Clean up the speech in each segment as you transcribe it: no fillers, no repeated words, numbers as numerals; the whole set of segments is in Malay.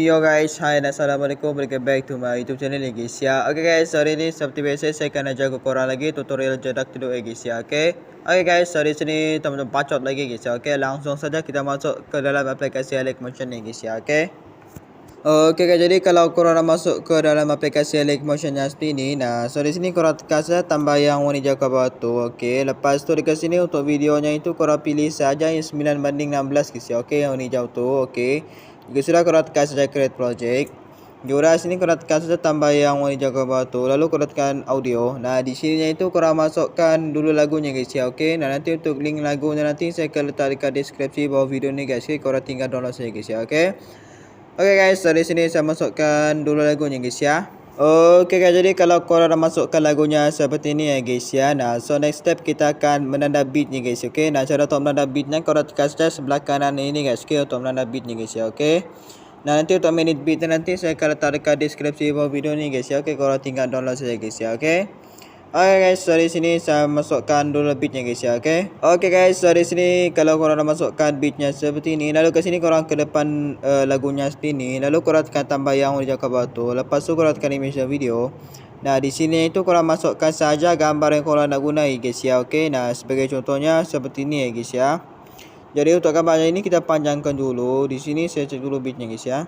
Yo guys, hi dan assalamualaikum, welcome back to my YouTube channel ya guys ya. Oke guys, hari ini seperti biasa saya akan ajak korang lagi tutorial cetak dulu ya guys ya. Oke guys, hari ini teman-teman bacot lagi guys ya. Langsung saja kita masuk ke dalam aplikasi Motion ya guys ya. Oke guys, jadi kalau korang masuk ke dalam aplikasi Motionnya seperti ini. Nah, so di sini korang tekan saja tambah yang warna hijau ke bawah tu. Lepas tu dekat sini untuk videonya itu korang pilih saja yang 9:16 guys ya. Yang warna hijau tu. Jika sudah korang tekan saja create project. Jika sini korang tekan saja tambah yang warna hijau ke bawah tu. Lalu korang tekan audio. Nah, di sininya itu korang masukkan dulu lagunya guys ya. Nah, nanti untuk link lagunya nanti saya akan letak dekat deskripsi bawah video ni guys. Korang tinggal download saja guys ya. Oke guys, dari sini saya masukkan dulu lagunya guys ya. Oke guys, jadi kalau korang dah masukkan lagunya seperti ini ya guys ya. Nah, so next step kita akan menanda beatnya guys. Nah, cara untuk menanda beatnya korang tekan saja sebelah kanan ini guys. Untuk menanda beatnya guys ya. Nah, nanti untuk minute beatnya nanti saya akan letak dekat deskripsi bawah video ni guys ya. Korang tinggal download saja guys ya. Oke guys, dari sini saya masukkan dulu beatnya guys ya. Oke guys, dari sini kalau korang dah masukkan beatnya seperti ini, lalu ke sini korang ke depan lagunya seperti ini, lalu korang tekan tambah yang warna hijau ke bawah tu. Lepas tu korang tekan image video. Nah, di sini itu korang masukkan saja gambar yang korang nak guna guys ya. Nah, sebagai contohnya seperti ini ya guys ya. Jadi untuk gambarnya ini kita panjangkan dulu. Di sini saya cek dulu beatnya guys ya.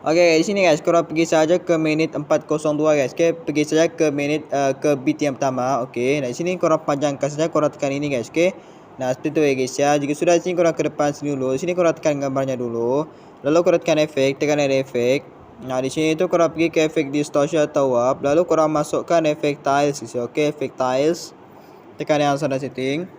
Di sini guys, korang pergi saja ke minit 402 guys. Pergi saja ke minit ke beat yang pertama. Nah, di sini korang panjangkan saja, korang tekan ini guys. Nah, seperti itu ya guys ya. Jika sudah di sini korang ke depan sini dulu. Di sini korang tekan gambarnya dulu. Lalu korang tekan efek, tekan ada efek. Nah, di sini itu korang pergi ke efek distortion atau warp. Lalu korang masukkan efek tiles guys. Efek tiles. Tekan yang sana setting.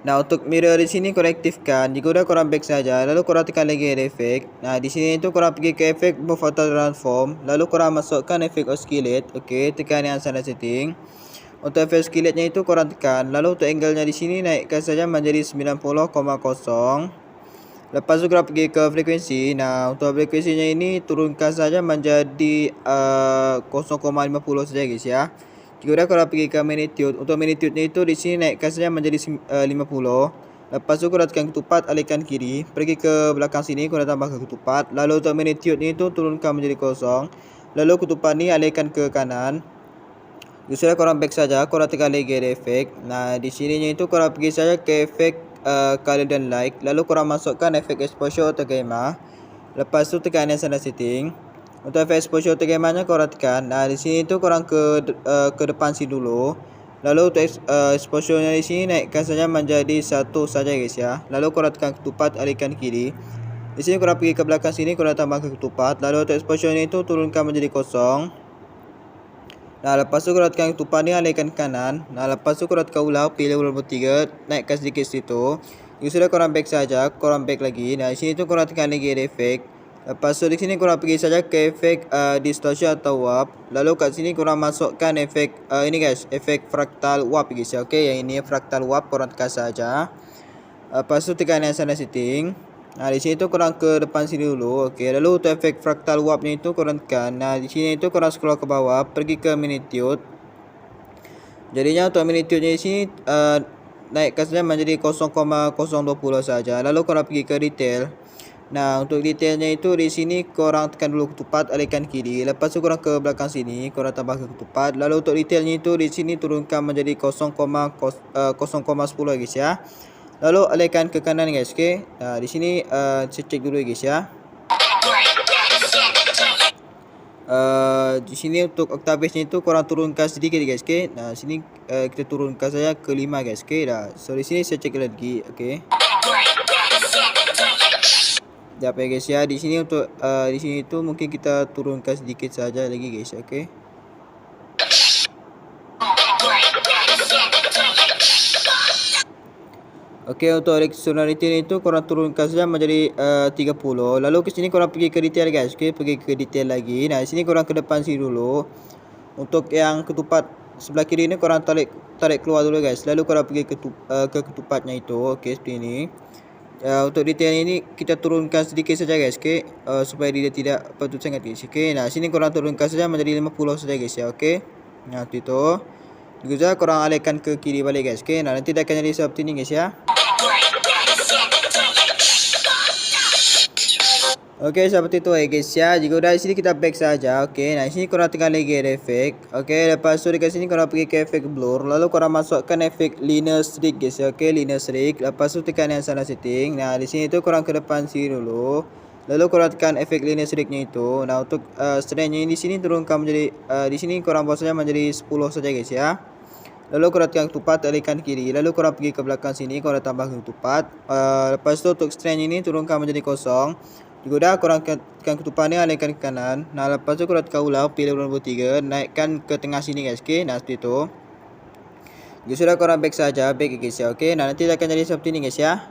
Nah, untuk mirror di sini korang aktifkan. Jika sudah korang back saja, lalu korang tekan lagi ada efek. Nah, di sini itu korang pergi ke efek move auto transform, lalu korang masukkan efek oscillate. Tekan yang sana setting. Untuk efek oscillate-nya itu korang tekan. Lalu untuk angle-nya di sini naikkan saja menjadi 90,0. Lepas tu korang pergi ke frekuensi. Nah, untuk frekuensinya ini turunkan saja menjadi 0,50 saja guys ya. Jika sudah korang pergi ke magnitude, untuk magnitude-nya itu di sini naikkan saja menjadi 50. Lepas tu korang tekan ketupat, alihkan kiri, pergi ke belakang sini, korang tambahkan ketupat. Lalu untuk magnitude-nya itu turunkan menjadi 0. Lalu ketupat ni alihkan ke kanan. Jika sudah korang back saja, korang tekan lagi ada efek. Nah, di sininya itu korang pergi saja ke efek color dan light. Lalu korang masukkan efek exposure atau gamma. Lepas tu tekan yang sana setting. Untuk efek exposure atau gamma-nya korang tekan. Nah, di sini tu korang ke depan sini dulu. Lalu untuk exposure-nya di sini naikkan saja menjadi 1 saja guys ya. Lalu korang tekan ketupat, alihkan kiri. Di sini korang pergi ke belakang sini, korang tambahkan ketupat. Lalu untuk exposure-nya itu turunkan menjadi 0. Nah, lepas tu korang tekan ketupat ni, alihkan kanan. Nah, lepas tu korang tekan ulang, pilih ulang 3, naikkan sedikit situ. Jika sudah korang back saja, korang back lagi. Nah, di sini tu korang tekan lagi ada efek. Lepas tu di sini korang pergi saja ke efek distortion atau warp. Lalu kat sini korang masukkan efek ini guys, efek fractal warp guys ya. Yang ini fractal warp, korang tekan saja. Lepas tu tekan yang sana setting. Nah, di sini tu korang ke depan sini dulu. Lalu untuk efek fractal warp-nya itu korang tekan. Nah, di sini itu korang scroll ke bawah, pergi ke magnitude. Jadinya untuk magnitude-nya di sini naikkan saja menjadi 0,020 saja. Lalu korang pergi ke detail. Nah, untuk detailnya itu di sini korang tekan dulu ketupat, alihkan kiri. Lepas tu korang ke belakang sini, korang tambahkan ketupat. Lalu untuk detailnya itu di sini turunkan menjadi 0,10 guys ya. Lalu alihkan ke kanan guys. Nah, di sini cek dulu guys ya. Di sini untuk octave-nya itu korang turunkan sedikit guys. Nah, sini kita turunkan saja ke 5 guys. Dah. So di sini saya cek lagi. Sekejap ya guys ya. Di sini untuk di sini tu mungkin kita turunkan sedikit saja lagi guys. Okey, untuk resonality itu korang turunkan saja menjadi 30. Lalu ke sini korang pergi ke detail guys. Okey, pergi ke detail lagi. Nah, di sini korang ke depan sini dulu. Untuk yang ketupat sebelah kiri ni korang tarik keluar dulu guys. Lalu korang pergi ke ketupatnya itu. Okey, seperti ini. Untuk detail ini kita turunkan sedikit saja guys. Okey, supaya dia tidak patut sangat guys. Okey, nah sini korang turunkan saja menjadi 50 saja guys ya. Okey. Nah, itu. Juga korang alihkan ke kiri balik guys. Okey, nah nanti dia akan jadi seperti ini guys ya. Okey, seperti itu guys ya. Jika udah di sini kita back saja. Okey, nah di sini korang tekan lagi ada efek. Okey, lepas tu dekat sini korang pergi ke efek blur, lalu korang masukkan efek linear streak guys ya. Okey, linear streak. Lepas tu tekan yang sana setting. Nah, di sini tu korang ke depan sini dulu. Lalu korang tekan efek linear streaknya itu. Nah, untuk strength-nya di sini turunkan menjadi di sini korang buat saja menjadi 10 saja guys ya. Lalu korang tekan ketupat, alihkan kiri. Lalu korang pergi ke belakang sini, korang tambah ketupat. Lepas tu untuk strength ini turunkan menjadi 0. Juga dah korang tekan ketupat ni, alihkan ke kanan. Nah, lepas tu korang tekan ulang, pilih nombor 3, naikkan ke tengah sini guys. Okey, nah seperti itu. Jika sudah korang back saja, back guys ya. Okey, nah nanti akan jadi seperti ini guys ya.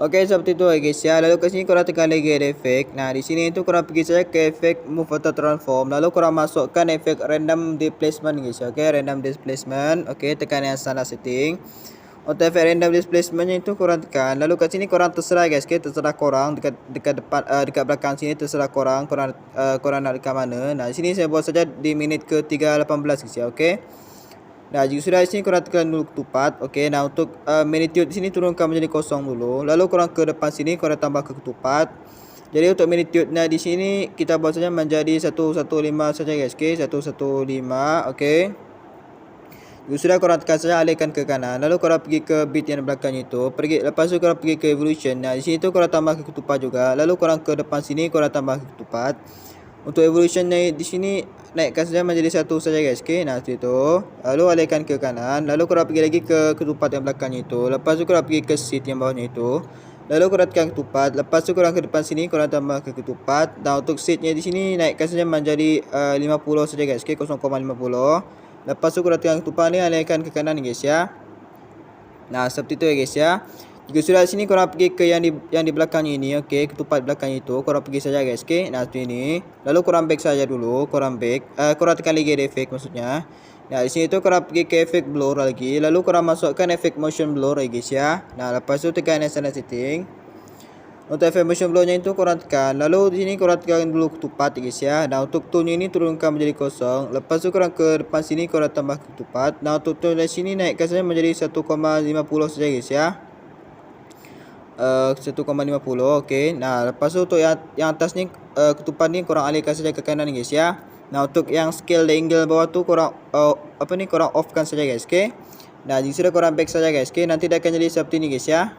Okey, seperti itu guys ya. Lalu ke sini korang tekan lagi ada efek. Nah, di sini itu korang pergi saja ke efek move atau transform. Lalu korang masukkan efek random displacement guys ya. Okey, random displacement. Okey, tekan yang standard setting. Untuk efek random displacementnya itu korang tekan. Lalu kat sini korang terserah guys. Okay? Terserah korang dekat depan dekat belakang sini terserah korang nak dekat mana. Nah, di sini saya buat saja di minit ke 3:18 guys ya. Okey. Nah, jika sudah di sini korang tekan dulu ketupat. Okey. Nah, untuk magnitude di sini turunkan menjadi 0 dulu. Lalu korang ke depan sini korang tambah ke ketupat. Jadi untuk magnitude nah di sini kita buat saja menjadi 115 saja guys. Okey, 115. Okey. Sudah korang tekan saja, alihkan ke kanan. Lalu korang pergi ke bit yang belakang itu. Lepas tu korang pergi ke evolution. Nah, di sini tu korang tambah ke ketupat juga. Lalu korang ke depan sini korang tambah ke ketupat. Untuk evolution di sini naikkan saja menjadi 1 saja guys. Okey, nah seperti itu. Lalu alihkan ke kanan. Lalu korang pergi lagi ke ketupat yang belakang itu. Lepas tu korang pergi ke seat yang bawahnya itu. Lalu korang tekan ketupat. Lepas tu korang ke depan sini korang tambah ke ketupat. Dan untuk seatnya di sini naikkan saja menjadi 50 saja guys. Okey, 0,50. Lepas tu korang tekan ketupat ni, alihkan ke kanan guys ya. Nah, seperti tu ya guys ya. Jika sudah sini korang pergi ke yang di belakang ini. Okey, ketupat belakang itu korang pergi saja guys. Okey, nah seperti ini. Lalu korang back saja dulu, korang back. Korang tekan lagi ada efek maksudnya. Nah, di sini tu korang pergi ke efek blur lagi. Lalu korang masukkan efek motion blur guys ya. Nah, lepas tu tekan yang standard setting. Untuk efek motion blur-nya itu korang tekan. Lalu di sini korang tekan dulu ketupat guys ya. Nah, untuk tone ini turunkan menjadi 0. Lepas tu korang ke depan sini korang tambah ketupat. Nah, untuk tone dari sini naikkan saja menjadi 1,50 saja guys ya. 1,50. Okey. Nah, lepas tu untuk yang atas ni ketupat ni korang alihkan saja ke kanan guys ya. Nah, untuk yang scale angle bawah tu korang korang off-kan saja guys. Okey. Nah, jika sudah korang back saja guys. Okey, nanti dia akan jadi seperti ni guys ya.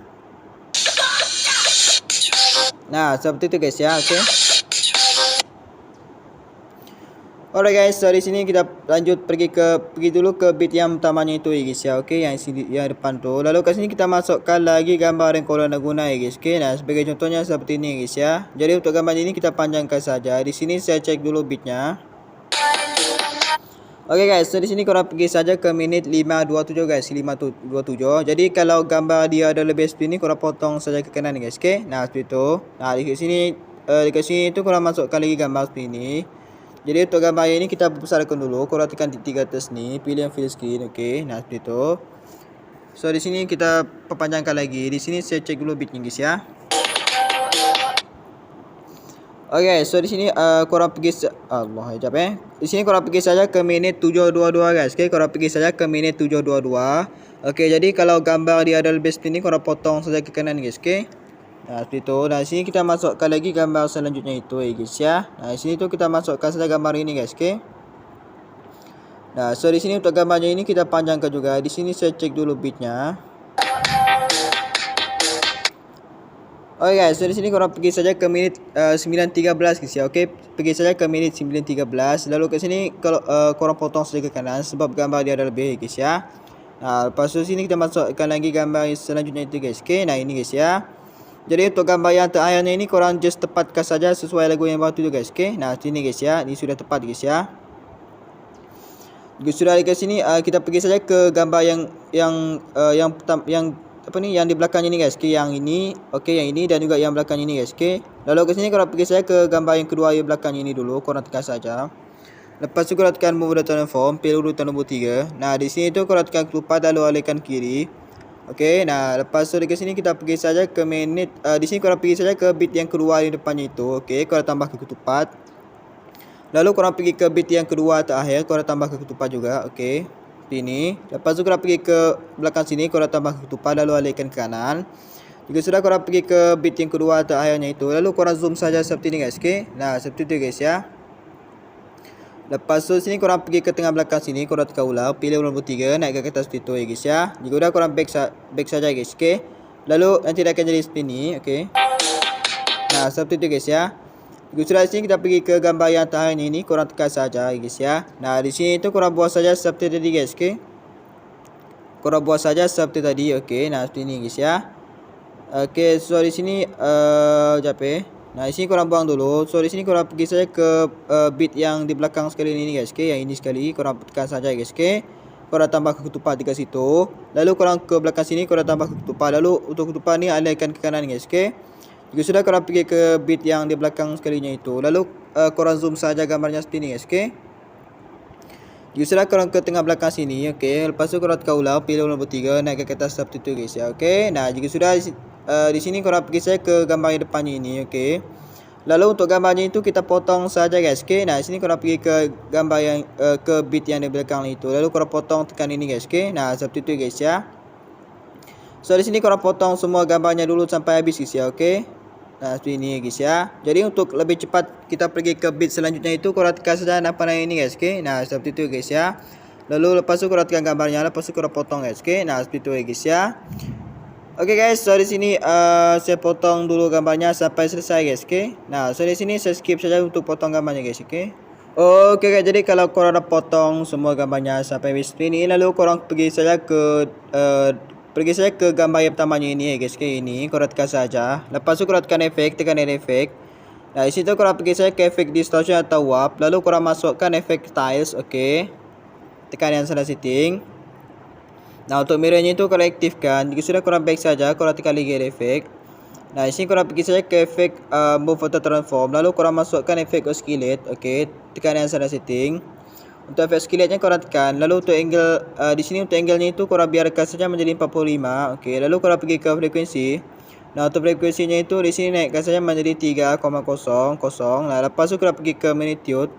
Nah, seperti itu guys ya. Okey. Alright guys, dari sini kita lanjut pergi dulu ke bit yang utamanya itu ya guys ya. Okey, yang depan tu. Lalu kat sini kita masukkan lagi gambar yang korang nak guna ya guys. Okey, nah sebagai contohnya seperti ini guys ya. Jadi untuk gambar ini kita panjangkan saja. Di sini saya cek dulu bitnya. Okey guys, so di sini korang pergi saja ke minit 5:27 guys, 5:27. Jadi kalau gambar dia ada lebih seperti ini korang potong saja ke kanan guys. Okey. Nah, seperti itu. Nah, dekat sini tu korang masukkan lagi gambar seperti ini. Jadi untuk gambar ini kita besarkan dulu. Korang tekan titik atas ni, pilih yang full screen. Okey. Nah, seperti itu. So di sini kita perpanjangkan lagi. Di sini saya cek dulu bitnya guys ya. Okay, so di sini korang pergi Allah sekejap Di sini korang pergi saja ke minit 7:22 guys. Okay, korang pergi saja ke minit 7:22. Okay, jadi kalau gambar dia ada lebih seperti ini korang potong saja ke kanan guys. Okay. Nah, seperti itu. Nah, di sini kita masukkan lagi gambar selanjutnya itu guys ya. Nah, di sini tu kita masukkan saja gambar ini guys. Okay. Nah, so di sini untuk gambarnya ini kita panjangkan juga. Di sini saya cek dulu bitnya. Oke guys, so di sini korang pergi saja ke minit 9:13 guys ya. Okey, pergi saja ke minit 9:13. Lalu ke sini kalau korang potong saja ke kanan sebab gambar dia ada lebih guys ya. Nah, lepas tu sini kita masukkan lagi gambar selanjutnya itu guys. Okey, nah ini guys ya. Jadi untuk gambar yang terakhirnya ini korang just tepatkan saja sesuai lagu yang bawah tu guys. Okey, nah sini guys ya. Ini sudah tepat guys ya. Jika sudah dekat sini, kita pergi saja ke gambar yang apa ni, yang di belakangnya ni guys. Okay, yang ini, okay, yang ini dan juga yang belakang ini guys. Okay, lalu ke sini korang pergi saja ke gambar yang kedua yang belakang ini dulu. Korang tekan saja. Lepas tu korang tekan move data transform, pilih urutan nombor 3. Nah, di sini tu korang tekan ketupat lalu alihkan kiri. Okey, nah lepas tu dekat sini kita pergi saja ke minit. Di sini korang pergi saja ke bit yang kedua yang depannya itu. Okey, korang tambah ke ketupat. Lalu korang pergi ke bit yang kedua terakhir, korang tambah ke ketupat juga. Okey, seperti ini. Lepas tu korang pergi ke belakang sini, korang tambah ke ketupat lalu alihkan ke kanan. Jika sudah, korang pergi ke bit yang kedua terakhirnya itu, lalu korang zoom saja seperti ini guys. Okey, nah seperti itu guys ya. Lepas tu sini korang pergi ke tengah belakang sini, korang tekan ulang, pilih nombor 3, naik ke atas situ ya guys ya. Jika sudah, korang back saja guys. Okey, lalu nanti dia akan jadi seperti ini. Okey, nah seperti itu guys ya. Jika sudah, sini kita pergi ke gambar yang terakhir ini, korang tekan saja guys ya. Nah di sini itu korang buat saja seperti tadi guys. Okey, korang buat saja seperti tadi. Okey, nah seperti ini guys ya. Okey, so di sini sekejap Nah, di sini korang buang dulu. So di sini korang pergi saja ke bit yang di belakang sekali ini guys. Okey, yang ini sekali korang tekan saja guys. Okey, korang tambah ke ketupat dekat situ. Lalu korang ke belakang sini, korang tambah ke ketupat. Lalu untuk ketupat ni alihkan ke kanan guys. Okey, jika sudah, korang pergi ke bit yang di belakang sekalinya itu. Lalu korang zoom saja gambarnya seperti ini guys. Okey, jika sudah, korang ke tengah belakang sini. Okey, lepas tu korang tekan ulang, pilih nombor 3, naik ke atas seperti itu guys ya. Okey, nah jika sudah, di sini korang pergi saja ke gambar yang depannya ini. Okey, lalu untuk gambarnya itu kita potong saja guys. Okey, nah sini korang pergi ke gambar yang ke bit yang di belakang itu. Lalu korang potong, tekan ini guys. Okey, nah seperti itu guys ya. So di sini korang potong semua gambarnya dulu sampai habis guys ya. Okey, nah seperti ini guys ya. Jadi untuk lebih cepat kita pergi ke bit selanjutnya itu, korang tekan saja panah ini guys. Okey, nah seperti itu guys ya. Lalu lepas tu korang tekan gambarnya, lepas tu korang potong guys. Okey, nah seperti itu guys ya. Oke guys, so di sini saya potong dulu gambarnya sampai selesai guys. Oke, nah so di sini saya skip saja untuk potong gambarnya guys. Oke guys, jadi kalau korang dah potong semua gambarnya sampai habis ini, lalu korang pergi saja ke gambar yang pertamanya ini guys. Oke, ini korang tekan saja. Lepas tu korang tekan efek, efek. Nah di situ korang pergi saja ke efek distortion atau warp. Lalu korang masukkan efek tiles. Oke, tekan yang salah setting. Nah untuk mirrornya itu korang aktifkan. Jika sudah, korang back saja, korang tekan lagi efek. Nah di sini korang pergi saja ke efek move photo transform. Lalu korang masukkan efek oscillate. Okey, tekan yang salah setting. Untuk efek oscillate nya korang tekan. Lalu untuk angle di sini untuk angle-nya itu korang biarkan saja menjadi 45. Okey, lalu korang pergi ke frekuensi. Nah untuk frekuensinya itu di sini naikkan saja menjadi 3,00. Nah lepas tu korang pergi ke magnitude.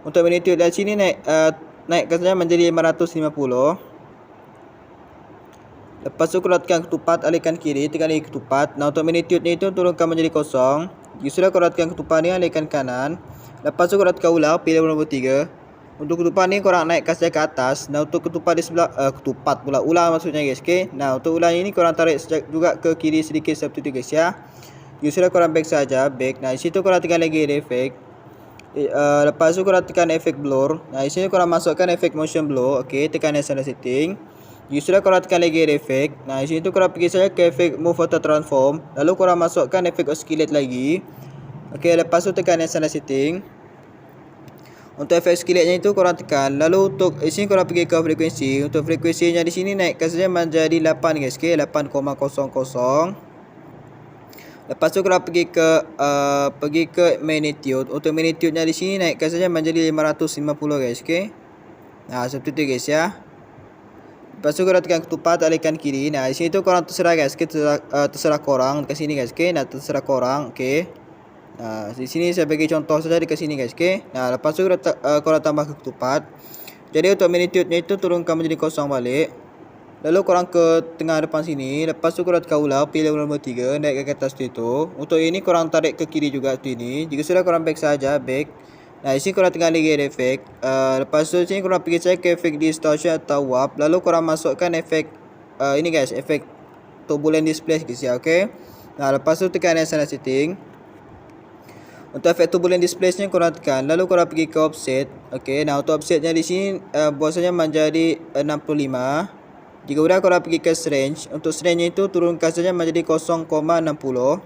Untuk magnitude dari sini naikkan saja menjadi 550. Lepas tu korang tekan ketupat, alihkan kiri, tekan lagi ketupat. Nah untuk magnitude-nya itu turunkan menjadi 0. Jika sudah, korang tekan ketupat ni, alihkan kanan. Lepas tu korang tekan ulang, pilih nombor 3. Untuk ketupat ni korang naikkan saja ke atas. Nah untuk ketupat di sebelah ketupat pula, ular maksudnya guys. Okey, nah untuk ular ini korang tarik juga ke kiri sedikit seperti itu guys ya. Jika sudah, korang back saja, back. Nah di situ korang tekan lagi efek. Lepas tu korang tekan efek blur. Nah di sini korang masukkan efek motion blur. Okey, tekan yang salah setting. Jika sudah, korang tekan lagi efek. Nah di sini tu korang pergi saja ke efek move photo transform. Lalu korang masukkan efek oscillate lagi. Okey, lepas tu tekan yang salah setting. Untuk efek oscillate-nya itu korang tekan. Lalu untuk di sini korang pergi ke frekuensi. Untuk frekuensinya di sini naikkan saja menjadi 8 guys. Okey, 8,00. Lepas tu korang pergi ke magnitude. Untuk magnitude-nya di sini naikkan saja menjadi 550 guys. Okey, nah seperti itu guys ya. Lepas tu korang tekan ketupat, alihkan kiri. Nah di sini tu korang terserah guys. Terserah korang dekat sini guys. Okey, nah terserah korang. Okey, nah di sini saya bagi contoh saja dekat sini guys. Okey, nah lepas tu korang tambah ke ketupat. Jadi untuk magnitude-nya itu turunkan menjadi 0 balik. Lalu korang ke tengah depan sini. Lepas tu korang tekan ulang, pilih nombor 3, naik ke atas situ. Untuk ini korang tarik ke kiri juga seperti ini. Jika sudah, korang back saja, back. Nah di sini korang tekan lagi efek. Lepas tu sini korang pergi saja ke efek distortion atau warp. Lalu korang masukkan efek ini guys, efek turbulent displacement guys ya. Okey, nah lepas tu tekan yang salah setting. Untuk efek turbulent displacement korang tekan. Lalu korang pergi ke offset. Okey, nah untuk offsetnya di sini bahasanya menjadi 65. Jika sudah, korang pergi ke range. Untuk range itu turunkan saja menjadi 0,60.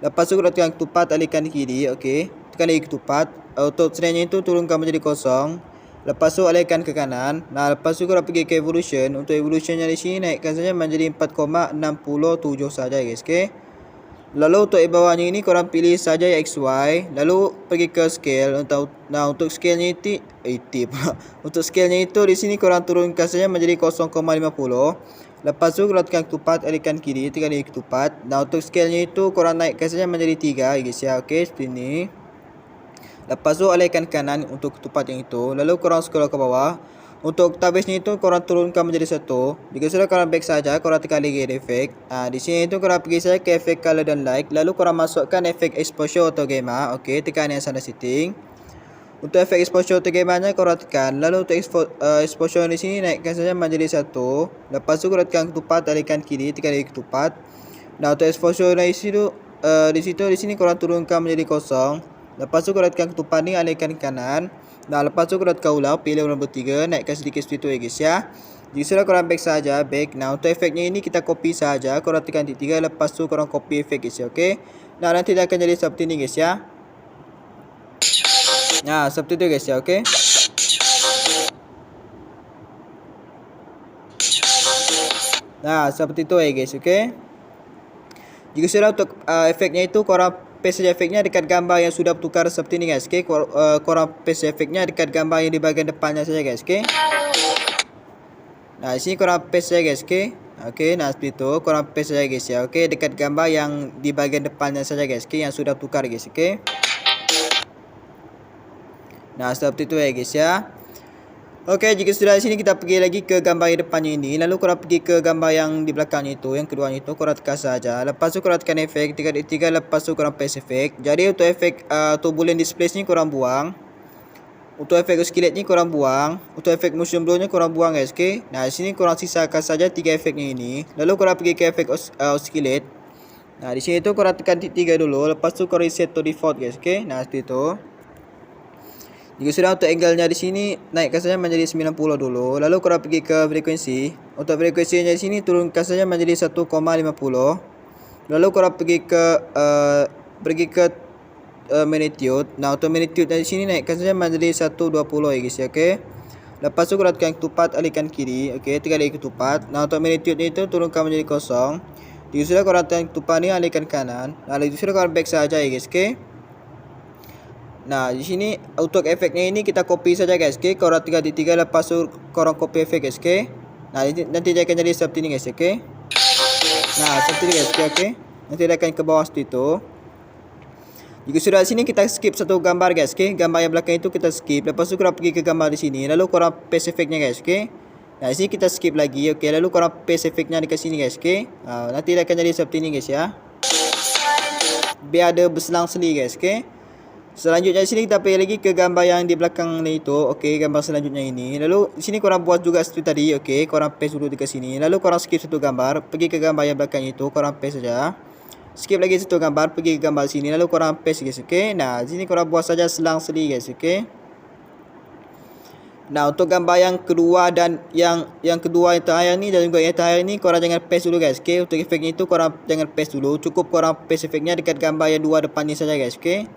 Lepas tu korang tekan ketupat, alihkan kiri. Okey, tekan lagi ketupat. Untuk range itu turunkan menjadi 0. Lepas tu alihkan ke kanan. Nah, lepas tu korang pergi ke evolution. Untuk evolutionnya di sini naikkan saja menjadi 4,67 saja guys, okey. Lalu untuk bawahnya ini korang pilih saja XY. Lalu pergi ke scale. Untuk scale-nya pula. Untuk scale-nya itu di sini korang turunkan saja menjadi 0,50. Lepas tu korang tekan ketupat, alihkan kiri, tekan lagi ketupat. Nah, untuk scale-nya itu korang naikkan saja menjadi 3 guys ya. Okey, seperti ini. Lepas tu alihkan kanan untuk ketupat yang itu. Lalu korang scroll ke bawah. Untuk tabisnya itu korang turunkan menjadi 1. Jika sudah korang back saja, korang tekan lagi efek. Di sini itu korang pergi saja ke efek color dan light. Lalu korang masukkan efek exposure auto gamma. Okey, tekan yang sana setting. Untuk efek exposure auto gamma-nya korang tekan. Lalu untuk exposure di sini naikkan saja menjadi 1. Lepas tu korang tekan ketupat, alihkan kiri, tekan lagi ketupat. Nah, untuk exposure di sini korang turunkan menjadi 0. Lepas tu korang tekan ketupat ni, alihkan kanan. Nah, lepas tu korang tekan ulang, pilih nombor 3, naikkan sedikit seperti itu ya guys ya. Jika sudah korang back saja, back. Nah, untuk efeknya ini kita copy saja. Korang tekan titik 3, lepas tu korang copy efek guys ya, okey. Nah, nanti dia akan jadi seperti ini guys ya. Nah, seperti itu guys ya, okey. Nah, seperti itu ya guys, okey. Jika sudah untuk efeknya itu korang paste saja efeknya dekat gambar yang sudah bertukar seperti ini guys, okey. Korang paste efeknya dekat gambar yang di bahagian depannya saja guys, okey. Nah, di sini korang paste saja guys, okey. Okey, nah seperti itu korang paste saja guys ya, okey, dekat gambar yang di bahagian depannya saja guys, okey, yang sudah bertukar guys, okey. Nah, seperti itu ya guys ya. Okey, jika sudah di sini kita pergi lagi ke gambar yang depannya ini. Lalu korang pergi ke gambar yang di belakangnya itu, yang keduanya itu korang tekan saja. Lepas tu korang tekan efek, tekan tiga, lepas tu korang paste efek. Jadi untuk efek turbulent displace ni korang buang. Untuk efek oscillate ni korang buang. Untuk efek motion blur ni korang buang guys, okey. Nah, di sini korang sisakan saja 3 efeknya ini. Lalu korang pergi ke efek oscillate. Nah, di sini tu korang tekan titik 3 dulu, lepas tu korang reset to default guys, okey. Nah, seperti itu. Jika sudah untuk angle-nya di sini naikkan saja menjadi 90 dulu. Lalu korang pergi ke frekuensi. Untuk frekuensinya di sini turunkan saja menjadi 1,50. Lalu korang pergi ke magnitude. Nah, untuk magnitude di sini naikkan saja menjadi 120 ya guys ya, okey. Lepas tu korang tekan ketupat, alihkan kiri, okey, tekan lagi ketupat. Nah, untuk magnitude itu turunkan menjadi 0. Jika sudah korang tekan ketupat ni, alihkan kanan. Lalu jika sudah korang back saja ya guys, okey. Nah, di sini untuk efeknya ini kita copy saja guys, okey. Korang tekan titik 3, lepas tu korang copy efek guys, okey. Nah, nanti dia akan jadi seperti ini guys, okey. Nah, seperti ini guys, okey. Nanti dia akan ke bawah seperti itu. Jika sudah di sini kita skip satu gambar guys, okey. Gambar yang belakang itu kita skip. Lepas tu korang pergi ke gambar di sini, lalu korang paste efeknya guys, okey. Nah, di sini kita skip lagi, okey. Lalu korang paste efeknya dekat sini guys, okey. Nanti dia akan jadi seperti ini guys ya. Biar ada berselang-seli guys, okey. Selanjutnya di sini kita pergi lagi ke gambar yang di belakang ni itu, okey, gambar selanjutnya ini. Lalu di sini korang buat juga seperti tadi, okey. Korang paste dulu dekat sini. Lalu korang skip satu gambar, pergi ke gambar yang belakang itu, korang paste saja. Skip lagi satu gambar, pergi ke gambar sini, lalu korang paste guys, okey. Nah, di sini korang buat saja selang-seli guys, okey. Nah, untuk gambar yang kedua dan yang kedua yang terakhir ni dan juga yang terakhir ni korang jangan paste dulu guys, okey. Untuk efeknya itu korang jangan paste dulu, cukup korang paste efeknya dekat gambar yang dua depan ni saja guys, okey.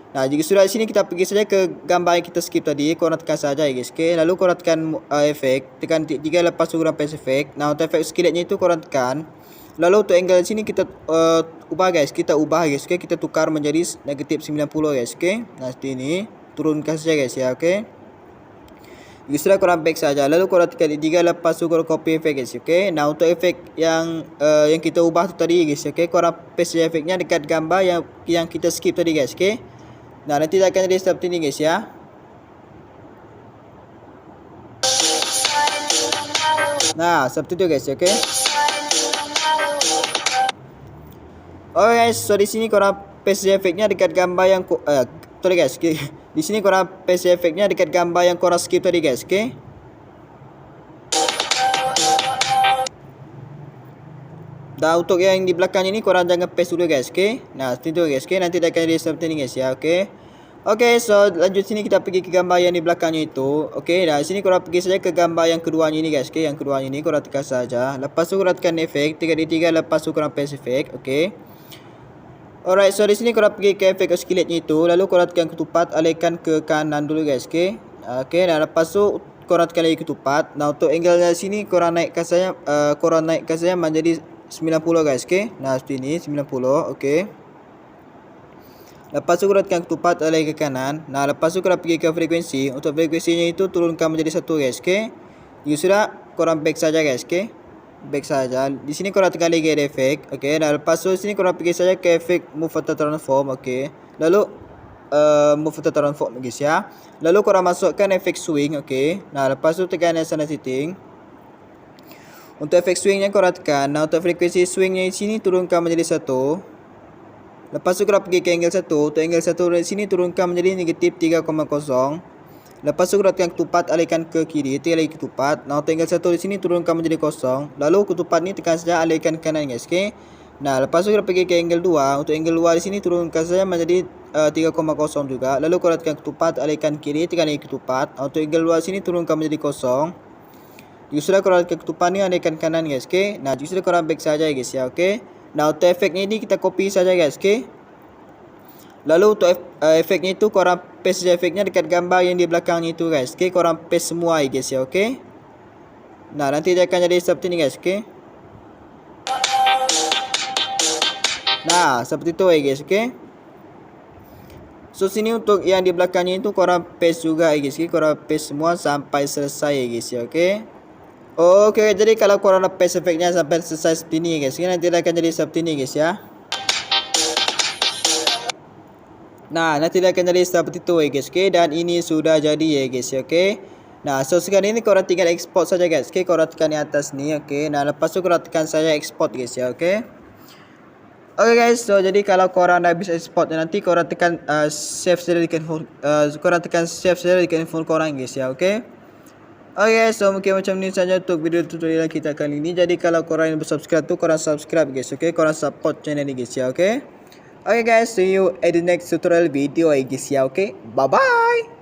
Nah, jika sudah di sini kita pergi saja ke gambar yang kita skip tadi, korang tekan saja ya guys, okey. Lalu korang tekan efek, tekan titik 3, lepas tu korang paste efek. Nah, untuk efek skilletnya itu korang tekan. Lalu untuk angle di sini kita ubah guys, okey. Kita tukar menjadi negatif 90 guys, okey. Nah, seperti ini. Turunkan saja guys ya, okey. Jika sudah korang back saja, lalu korang tekan titik 3, lepas tu korang copy efek guys, okey. Nah, untuk efek yang kita ubah tu tadi guys, okey. Korang paste efeknya dekat gambar yang kita skip tadi guys, okey. Nah, nanti akan jadi seperti ini guys ya. Nah, seperti itu guys, okey. Alright guys, so di sini korang paste efeknya dekat gambar yang sorry guys, okay. Di sini korang paste efeknya dekat gambar yang korang skip tadi guys, okey. Dan untuk yang di belakang ini korang jangan paste dulu guys, okey. Nah, seperti itu guys, okey. Nanti dia akan jadi seperti ini guys ya, okey. Okey, so lanjut sini kita pergi ke gambar yang di belakangnya itu. Okey, dah sini korang pergi saja ke gambar yang keduanya ini guys, okey. Yang keduanya ini korang tekan saja. Lepas tu korang tekan efek, tekan D3, lepas tu korang paste efek, okey. Alright, so di sini korang pergi ke efek oscillate-nya itu, lalu korang tekan ketupat, alihkan ke kanan dulu guys, okey. Okey, dan lepas tu korang tekan lagi ketupat. Nah, untuk angle dari sini korang naikkan saja menjadi 90 guys. Okey. Nah, seperti ini 90. Okey. Lepas tu korang tekan ketupat lagi ke kanan. Nah, lepas tu korang pergi ke frekuensi. Untuk frekuensinya itu turunkan menjadi 1 guys. Okey. Jika sudah, korang back saja guys. Okey. Back saja. Di sini korang tekan lagi ada efek. Okey. Dan lepas tu sini korang pergi saja ke efek move atau transform. Okey. Lalu move atau transform guys ya. Lalu korang masukkan efek swing. Okey. Nah, lepas tu tekan sana setting. Untuk efek swingnya korang tekan. Nah, untuk frekuensi swingnya di sini turunkan menjadi 1. Lepas tu korang pergi ke angle 1. Untuk angle 1 dari sini turunkan menjadi negatif 3,0. Lepas tu korang tekan ketupat alihkan ke kiri. Tekan lagi ketupat. Nah, untuk angle 1 di sini turunkan menjadi 0. Lalu ketupat ni tekan saja alihkan ke kanan guys. Okey. Nah, lepas tu korang pergi ke angle 2. Untuk angle 2 di sini turunkan saja menjadi 3,0 juga. Lalu korang tekan ketupat alihkan kiri, tekan lagi ketupat. Untuk angle 2 sini turunkan menjadi 0. Jika sudah korang tekan ketupat ni alihkan kanan guys. Okey. Nah, jika sudah korang back saja guys ya. Okey. Nah, untuk efeknya ni kita copy saja guys. Okey. Lalu untuk efeknya itu korang paste saja efeknya dekat gambar yang di belakangnya itu guys. Okey, korang paste semua guys ya. Okey. Nah, nanti dia akan jadi seperti ni guys. Okey. Nah, seperti tu guys. Okey. So, sini untuk yang di belakangnya itu korang paste juga guys. Okay? Korang paste semua sampai selesai guys ya. Okey. Okey, jadi kalau korang dah paste efeknya sampai selesai seperti ni guys. Okay? Nanti dia akan jadi seperti ni guys ya. Nah, nanti dia akan jadi seperti tu guys. Okey, dan ini sudah jadi ya guys. Okey. Nah, so sekarang ini korang tinggal export saja guys. Okey, korang tekan di atas ni. Okey. Nah, lepas tu korang tekan saja export guys ya. Okey. Okey guys, so jadi kalau korang dah habis export nanti korang tekan save saja di handphone korang tekan save saja di handphone korang guys ya. Okey. Okey, so mungkin macam ni saja untuk video tutorial kita kali ini. Jadi kalau korang yang bersubscribe tu korang subscribe guys. Okey, korang support channel ni guys ya. Okey. Okay guys, see you at the next tutorial video guys ya. Okay, bye bye.